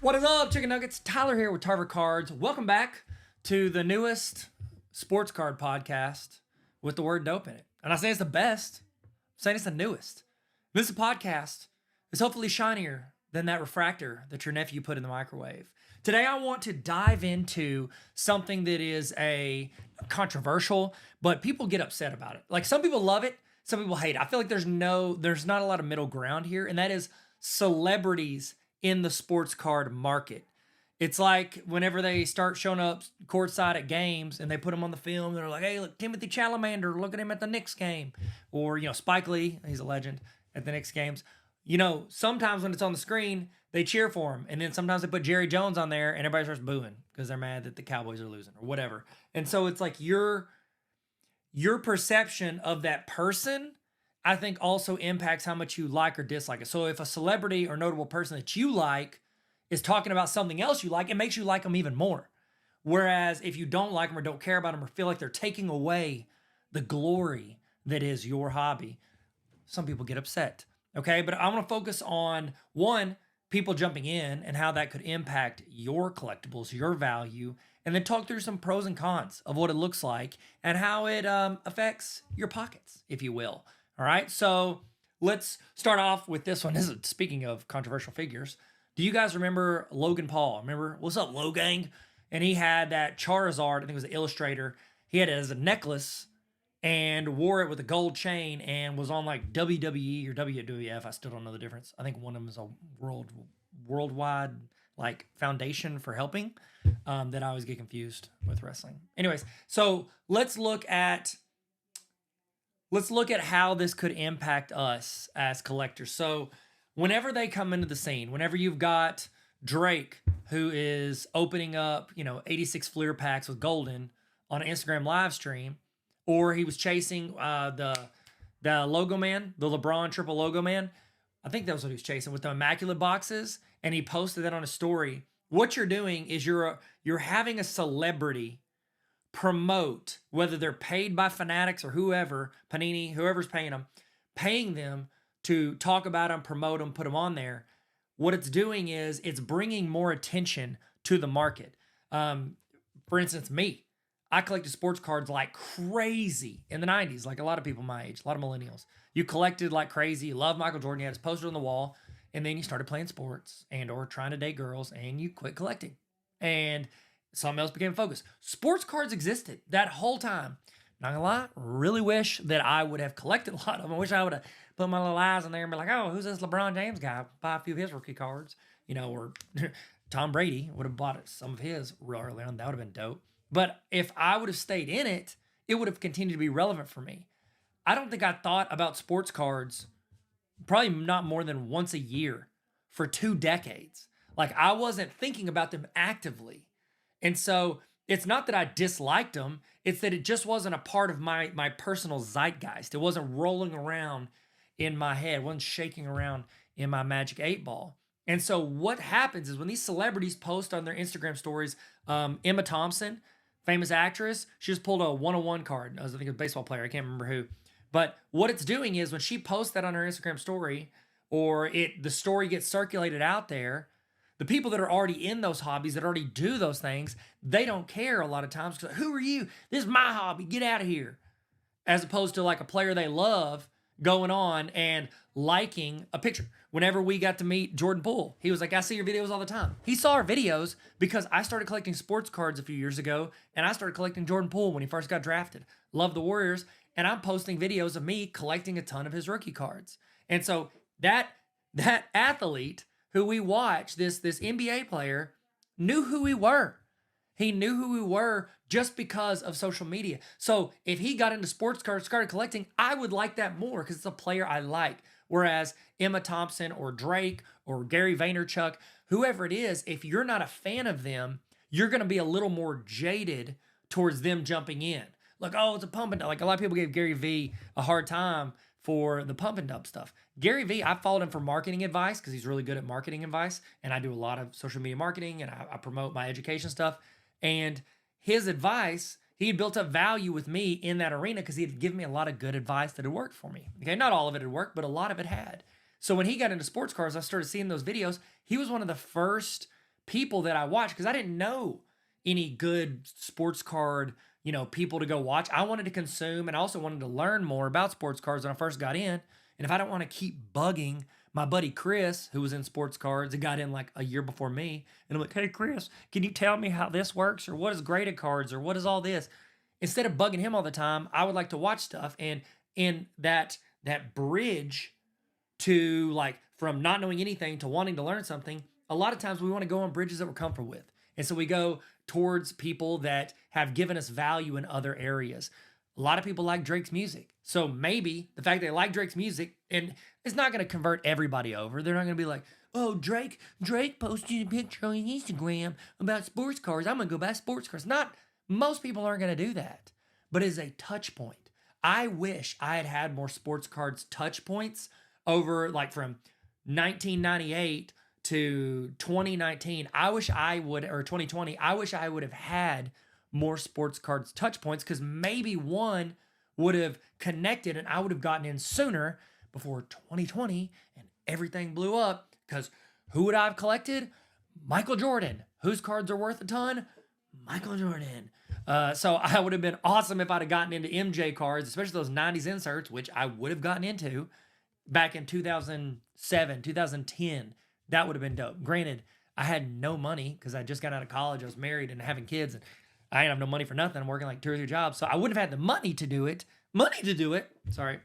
What is up, Chicken Nuggets? Tyler here with Tarver Cards. Welcome back to the newest sports card podcast with the word dope in it. And I say it's the best. I'm saying it's the newest. This podcast is hopefully shinier than that refractor that your nephew put in the microwave. Today I want to dive into something that is a controversial, but people get upset about it. Like some people love it, some people hate it. I feel like there's not a lot of middle ground here, and that is celebrities in the sports card market. It's like whenever they start showing up courtside at games and they put them on the film, they're like, hey, look, Timothy Chalamet, look at him at the Knicks game. Or, Spike Lee, he's a legend at the Knicks games. Sometimes when it's on the screen, they cheer for him. And then sometimes they put Jerry Jones on there and everybody starts booing because they're mad that the Cowboys are losing or whatever. And so it's like your perception of that person, I think, also impacts how much you like or dislike it. So if a celebrity or notable person that you like is talking about something else you like, it makes you like them even more. Whereas if you don't like them or don't care about them or feel like they're taking away the glory that is your hobby, some people get upset. Okay, but I want to focus on one, people jumping in and how that could impact your collectibles, your value, and then talk through some pros and cons of what it looks like and how it affects your pockets, if you will. All right, so let's start off with this one. This is speaking of controversial figures. Do you guys remember Logan Paul? Remember, what's up, Logan? And he had that Charizard, I think it was the illustrator. He had it as a necklace and wore it with a gold chain and was on like WWE or WWF. I still don't know the difference. I think one of them is a worldwide like foundation for helping that I always get confused with wrestling. Anyways, so let's look at how this could impact us as collectors. So whenever they come into the scene, whenever you've got Drake, who is opening up, 86 Fleer packs with Golden on an Instagram live stream, or he was chasing the logo man, the LeBron triple logo man. I think that was what he was chasing with the immaculate boxes, and he posted that on his story. What you're doing is you're having a celebrity promote, whether they're paid by Fanatics or whoever, Panini, whoever's paying them to talk about them, promote them, put them on there. What it's doing is it's bringing more attention to the market. For instance, me, I collected sports cards like crazy in the 90s, like a lot of people my age, a lot of millennials. You collected like crazy, you love Michael Jordan, you had his poster on the wall, and then you started playing sports and or trying to date girls, and you quit collecting. And something else became focused. Sports cards existed that whole time. Not gonna lie, really wish that I would have collected a lot of them. I wish I would have put my little eyes in there and be like, oh, who's this LeBron James guy? Buy a few of his rookie cards, or Tom Brady would have bought some of his real early on. That would have been dope. But if I would have stayed in it, it would have continued to be relevant for me. I don't think I thought about sports cards probably not more than once a year for 2 decades. Like I wasn't thinking about them actively. And so it's not that I disliked them. It's that it just wasn't a part of my personal zeitgeist. It wasn't rolling around in my head. It wasn't shaking around in my Magic 8 ball. And so what happens is when these celebrities post on their Instagram stories, Emma Thompson, famous actress, she just pulled a 101 card. I think it was a baseball player. I can't remember who. But what it's doing is when she posts that on her Instagram story, or the story gets circulated out there, the people that are already in those hobbies, that already do those things, they don't care a lot of times. Because who are you? This is my hobby. Get out of here. As opposed to like a player they love going on and liking a picture. Whenever we got to meet Jordan Poole, he was like, I see your videos all the time. He saw our videos because I started collecting sports cards a few years ago, and I started collecting Jordan Poole when he first got drafted. Love the Warriors, and I'm posting videos of me collecting a ton of his rookie cards. And so that athlete who we watched, this NBA player, knew who we were. He knew who we were just because of social media. So if he got into sports cards, started collecting, I would like that more because it's a player I like. Whereas Emma Thompson or Drake or Gary Vaynerchuk, whoever it is, if you're not a fan of them, you're going to be a little more jaded towards them jumping in. Like, oh, it's a pump and dump. Like a lot of people gave Gary V a hard time for the pump and dump stuff. Gary V, I followed him for marketing advice because he's really good at marketing advice. And I do a lot of social media marketing and I promote my education stuff. And his advice, he had built up value with me in that arena because he had given me a lot of good advice that had worked for me. Okay, not all of it had worked, but a lot of it had. So when he got into sports cars, I started seeing those videos. He was one of the first people that I watch because I didn't know any good sports card, people to go watch. I wanted to consume and I also wanted to learn more about sports cards when I first got in. And if I don't want to keep bugging my buddy Chris, who was in sports cards and got in like a year before me, and I'm like, hey, Chris, can you tell me how this works? Or what is graded cards? Or what is all this? Instead of bugging him all the time, I would like to watch stuff. And in that bridge to like from not knowing anything to wanting to learn something, a lot of times we want to go on bridges that we're comfortable with. And so we go towards people that have given us value in other areas. A lot of people like Drake's music. So maybe the fact they like Drake's music, and it's not going to convert everybody over. They're not going to be like, oh, Drake posted a picture on Instagram about sports cars. I'm going to go buy sports cars. Most people aren't going to do that. But as a touch point, I wish I had had more sports cards touch points over like from 1998 to 2019. Or 2020, I wish I would have had more sports cards touch points because maybe one would have connected and I would have gotten in sooner before 2020 and everything blew up. Because who would I have collected? Michael Jordan. Whose cards are worth a ton? Michael Jordan. So I would have been awesome if I'd have gotten into MJ cards, especially those 90s inserts, which I would have gotten into back in 2007, 2010. That would have been dope. Granted, I had no money because I just got out of college. I was married and having kids, and I didn't have no money for nothing. I'm working like 2 or 3 jobs. So I wouldn't have had the money to do it. Sorry. It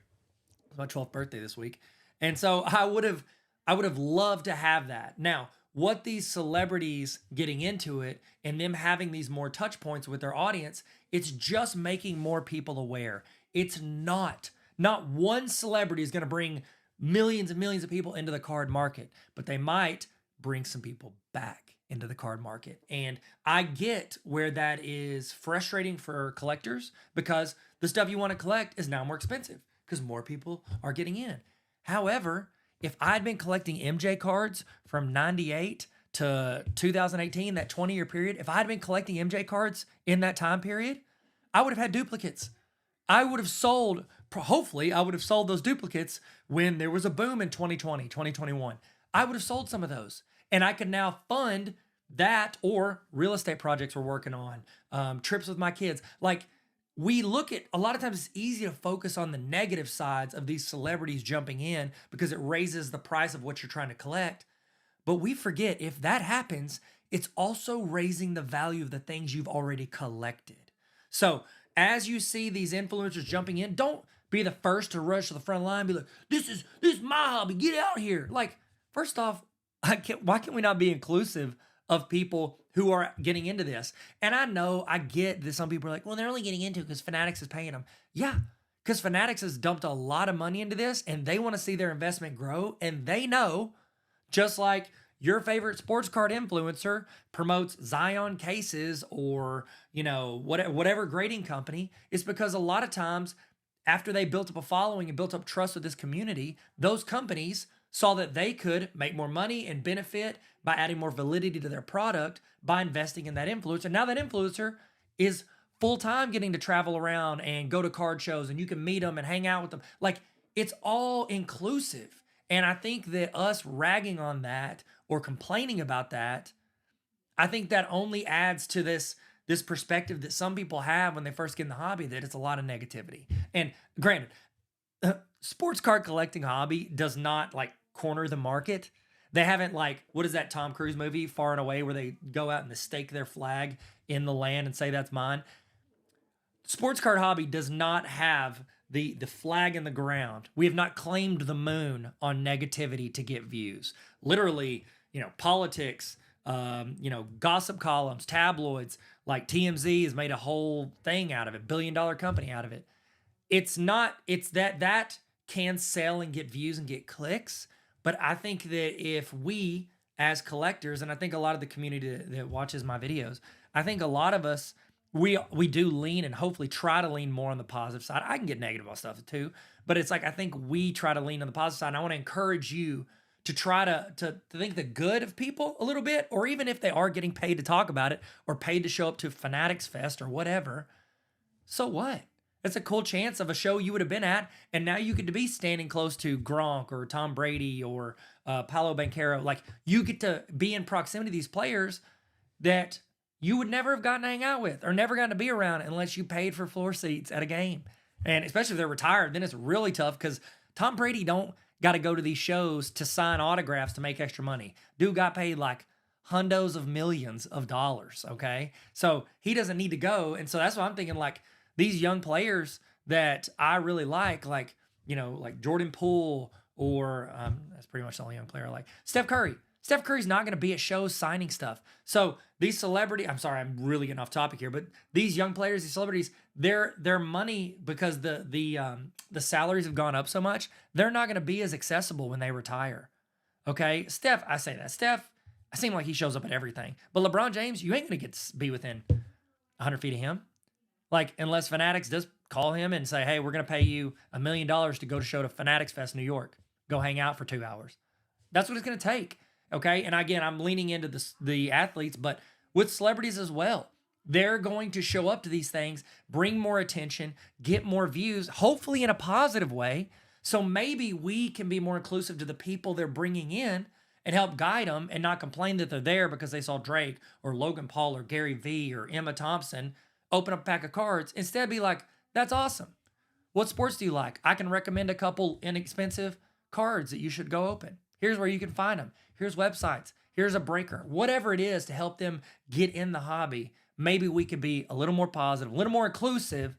was my 12th birthday this week. And so I would have loved to have that. Now, what these celebrities getting into it and them having these more touch points with their audience, it's just making more people aware. It's not one celebrity is going to bring millions and millions of people into the card market, but they might bring some people back into the card market. And I get where that is frustrating for collectors because the stuff you want to collect is now more expensive because more people are getting in. However, if I'd been collecting MJ cards from 98 to 2018, that 20-year period, if I'd been collecting MJ cards in that time period, I would have had duplicates. Hopefully, I would have sold those duplicates when there was a boom in 2020, 2021. I would have sold some of those. And I could now fund that or real estate projects we're working on, trips with my kids. Like, we look at, a lot of times it's easy to focus on the negative sides of these celebrities jumping in because it raises the price of what you're trying to collect. But we forget if that happens, it's also raising the value of the things you've already collected. So as you see these influencers jumping in, don't be the first to rush to the front line. Be like, this is my hobby. Get out here. Like, first off, why can't we not be inclusive of people who are getting into this? And I get that some people are like, well, they're only getting into it because Fanatics is paying them. Yeah, because Fanatics has dumped a lot of money into this and they want to see their investment grow. And they know, just like your favorite sports card influencer promotes Zion cases or, whatever grading company, it's because a lot of times after they built up a following and built up trust with this community, those companies saw that they could make more money and benefit by adding more validity to their product by investing in that influencer. Now that influencer is full-time getting to travel around and go to card shows and you can meet them and hang out with them. Like, it's all inclusive. And I think that us ragging on that or complaining about that, I think that only adds to this perspective that some people have when they first get in the hobby, that it's a lot of negativity. And granted, sports card collecting hobby does not like corner the market. They haven't what is that Tom Cruise movie, Far and Away, where they go out and they stake their flag in the land and say that's mine. Sports card hobby does not have the flag in the ground. We have not claimed the moon on negativity to get views. Literally, politics, gossip columns, tabloids, like TMZ has made a whole thing out of it, $1 billion company out of it. It's that can sell and get views and get clicks. But I think that if we as collectors, and I think a lot of the community that watches my videos, I think a lot of us, we do lean and hopefully try to lean more on the positive side. I can get negative on stuff too, but it's like I think we try to lean on the positive side. And I want to encourage you to try to think the good of people a little bit, or even if they are getting paid to talk about it or paid to show up to Fanatics Fest or whatever, so what? It's a cool chance of a show you would have been at, and now you get to be standing close to Gronk or Tom Brady or Paolo Banchero. Like, you get to be in proximity to these players that you would never have gotten to hang out with or never gotten to be around unless you paid for floor seats at a game. And especially if they're retired, then it's really tough because Tom Brady don't got to go to these shows to sign autographs to make extra money. Dude got paid like hundos of millions of dollars, okay? So he doesn't need to go. And so that's why I'm thinking, like, these young players that I really like, like Jordan Poole or that's pretty much the only young player I like. Steph Curry. Steph Curry's not going to be at shows signing stuff. So these I'm sorry, I'm really getting off topic here, but these young players, these celebrities, their money, because the salaries have gone up so much, they're not going to be as accessible when they retire. Okay, Steph, I say that. Steph, I seem like he shows up at everything, but LeBron James, you ain't going to be within 100 feet of him. Like, unless Fanatics does call him and say, hey, we're going to pay you $1 million to go to show to Fanatics Fest New York. Go hang out for 2 hours. That's what it's going to take. Okay. And again, I'm leaning into the athletes, but with celebrities as well. They're going to show up to these things, bring more attention, get more views, hopefully in a positive way. So maybe we can be more inclusive to the people they're bringing in and help guide them and not complain that they're there because they saw Drake or Logan Paul or Gary Vee or Emma Thompson open up a pack of cards. Instead, be like, that's awesome. What sports do you like? I can recommend a couple inexpensive cards that you should go open. Here's where you can find them. Here's websites. Here's a breaker. Whatever it is to help them get in the hobby, maybe we could be a little more positive, a little more inclusive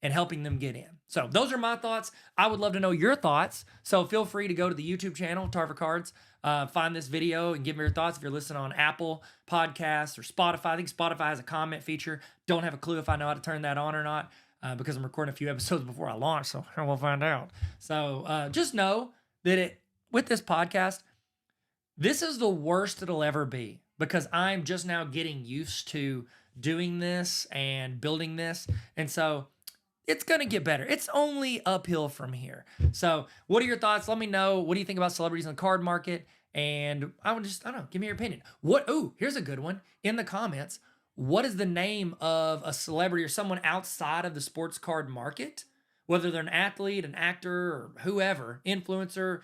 in helping them get in. So those are my thoughts. I would love to know your thoughts. So feel free to go to the YouTube channel, Tarver Cards, find this video and give me your thoughts. If you're listening on Apple Podcasts or Spotify, I think Spotify has a comment feature. Don't have a clue if I know how to turn that on or not because I'm recording a few episodes before I launch, so we'll find out. So just know that with this podcast, this is the worst it'll ever be because I'm just now getting used to doing this and building this. And so it's going to get better. It's only uphill from here. So what are your thoughts? Let me know. What do you think about celebrities in the card market? And I don't know, give me your opinion. Here's a good one in the comments. What is the name of a celebrity or someone outside of the sports card market? Whether they're an athlete, an actor, or whoever, influencer,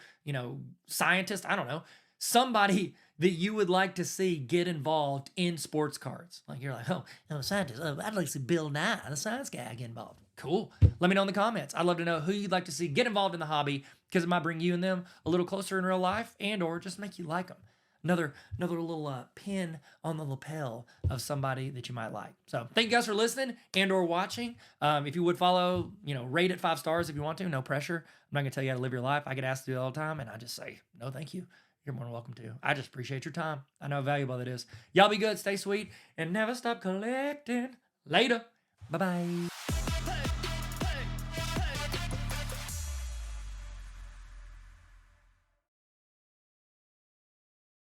scientist, I don't know. Somebody that you would like to see get involved in sports cards. Like, you're like, oh, I'm a scientist. Oh, I'd like to see Bill Nye, the science guy, get involved. Cool. Let me know in the comments. I'd love to know who you'd like to see get involved in the hobby because it might bring you and them a little closer in real life and or just make you like them. Another little pin on the lapel of somebody that you might like. So thank you guys for listening and or watching. If you would follow, rate it 5 stars if you want to. No pressure. I'm not going to tell you how to live your life. I get asked to do it all the time, and I just say, no, thank you. You're more than welcome to. I just appreciate your time. I know how valuable it is. Y'all be good, stay sweet, and never stop collecting. Later. Bye-bye.